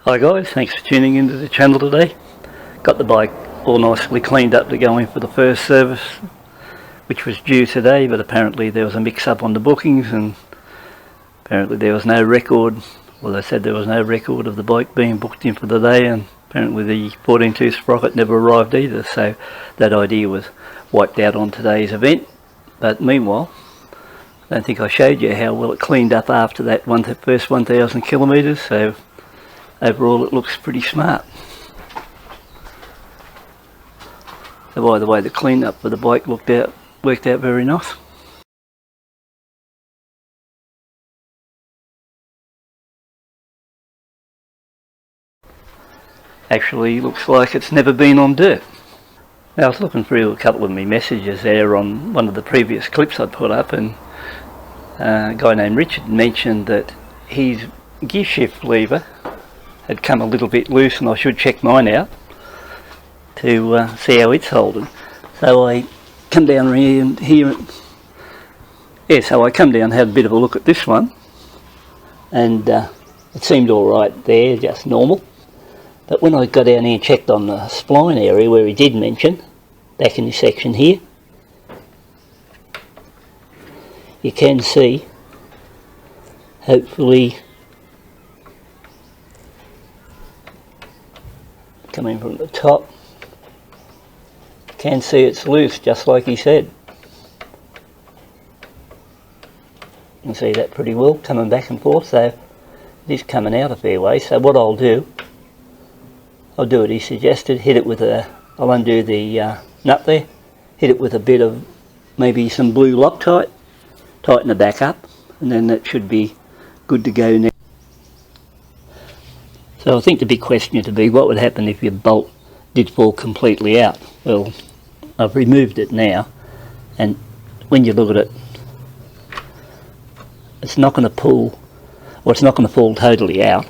Hi guys, thanks for tuning into the channel today. Got the bike all nicely cleaned up to go in for the first service, which was due today, but apparently there was a mix-up on the bookings and apparently there was no record. Well, they said there was no record of the bike being booked in for the day, and apparently the 14-tooth sprocket never arrived either, so that idea was wiped out on today's event. But meanwhile, I don't think I showed you how well it cleaned up after that first 1,000 kilometres, so overall it looks pretty smart. So by the way, the clean-up for the bike worked out very nice. Actually looks like it's never been on dirt. Now, I was looking through a couple of my messages there on one of the previous clips I put up, and a guy named Richard mentioned that his gear shift lever had come a little bit loose and I should check mine out to see how it's holding. So I come down here, so I come down, had a bit of a look at this one, and it seemed alright there, just normal. But when I got down here and checked on the spline area where he did mention, back in this section here, you can see, hopefully, coming from the top, you can see it's loose just like he said. You can see that pretty well coming back and forth, so it is coming out a fair way. So what I'll do what he suggested, hit it with I'll undo the nut there, hit it with a bit of maybe some blue Loctite, tighten it back up, and then that should be good to go now. So I think the big question to be, what would happen if your bolt did fall completely out? Well, I've removed it now, and when you look at it, it's not going to pull, or it's not going to fall totally out,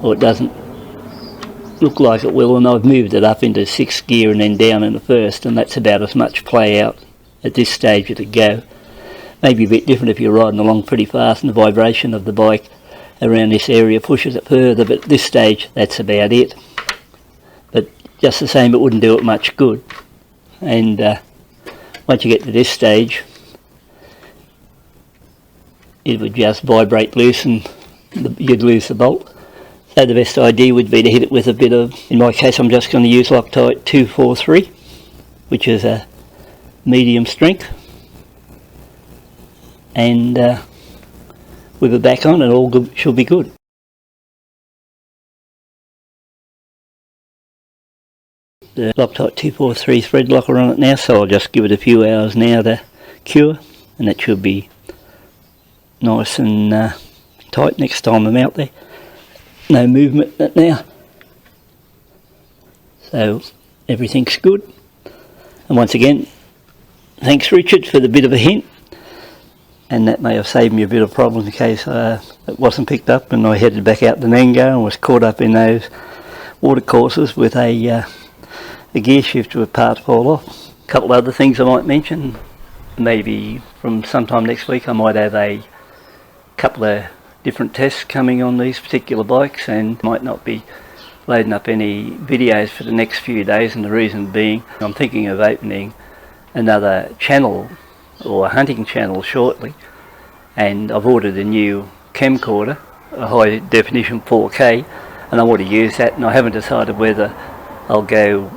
or it doesn't look like it will, and I've moved it up into 6th gear and then down into 1st, and that's about as much play out at this stage as it go. Maybe a bit different if you're riding along pretty fast and the vibration of the bike around this area pushes it further, but at this stage that's about it. But just the same, it wouldn't do it much good, and once you get to this stage it would just vibrate loose and you'd lose the bolt. So the best idea would be to hit it with a bit of, in my case I'm just going to use Loctite 243, which is a medium strength, and with it back on and all good, should be good. The Loctite 243 thread locker on it now, so I'll just give it a few hours now to cure, and it should be nice and tight next time I'm out there. No movement in it now, so everything's good. And once again, thanks Richard for the bit of a hint, and that may have saved me a bit of problem in case it wasn't picked up and I headed back out to Nango and was caught up in those watercourses with a gear shifter with parts fall off. A couple of other things I might mention, maybe from sometime next week I might have a couple of different tests coming on these particular bikes, and might not be loading up any videos for the next few days, and the reason being I'm thinking of opening another channel or a hunting channel shortly, and I've ordered a new camcorder, a high definition 4K, and I want to use that, and I haven't decided whether I'll go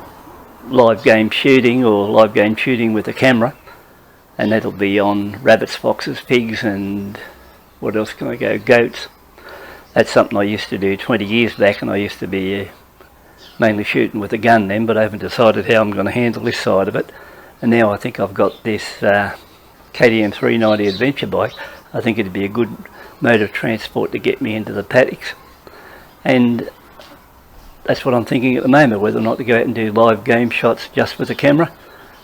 live game shooting or live game shooting with a camera, and that'll be on rabbits, foxes, pigs, and what else can I go? Goats. That's something I used to do 20 years back, and I used to be mainly shooting with a gun then, but I haven't decided how I'm going to handle this side of it. And now I think I've got this KTM 390 adventure bike. I think it'd be a good mode of transport to get me into the paddocks, and that's what I'm thinking at the moment, whether or not to go out and do live game shots just with a camera,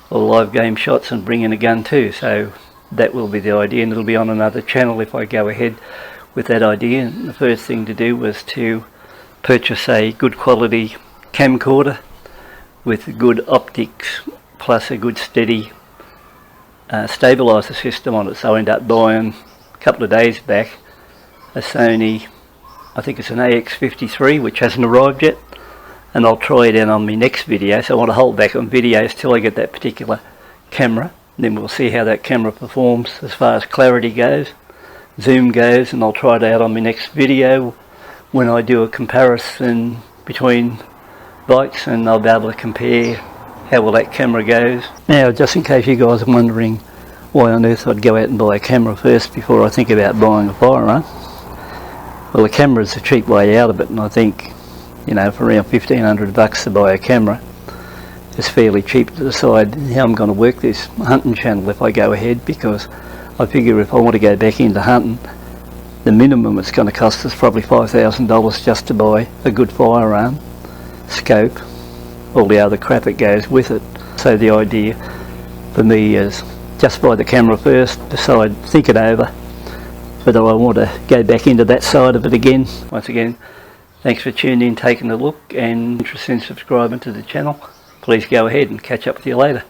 or live game shots and bring in a gun too. So that will be the idea, and it'll be on another channel if I go ahead with that idea. And the first thing to do was to purchase a good quality camcorder with good optics plus a good steady stabiliser system on it. So I ended up buying a couple of days back a Sony I think it's an AX53, which hasn't arrived yet, and I'll try it out on my next video. So I want to hold back on videos till I get that particular camera. Then we'll see how that camera performs as far as clarity goes, zoom goes, and I'll try it out on my next video when I do a comparison between bikes, and I'll be able to compare how well that camera goes. Now, just in case you guys are wondering why on earth I'd go out and buy a camera first before I think about buying a firearm, well, the camera's a cheap way out of it, and I think, you know, for around $1,500 to buy a camera, it's fairly cheap to decide how I'm going to work this hunting channel if I go ahead, because I figure if I want to go back into hunting, the minimum it's going to cost is probably $5,000 just to buy a good firearm, scope, all the other crap that goes with it. So the idea for me is just buy the camera first, decide, think it over, whether I want to go back into that side of it again. Once again, thanks for tuning in, taking a look, and interested in subscribing to the channel. Please go ahead and catch up with you later.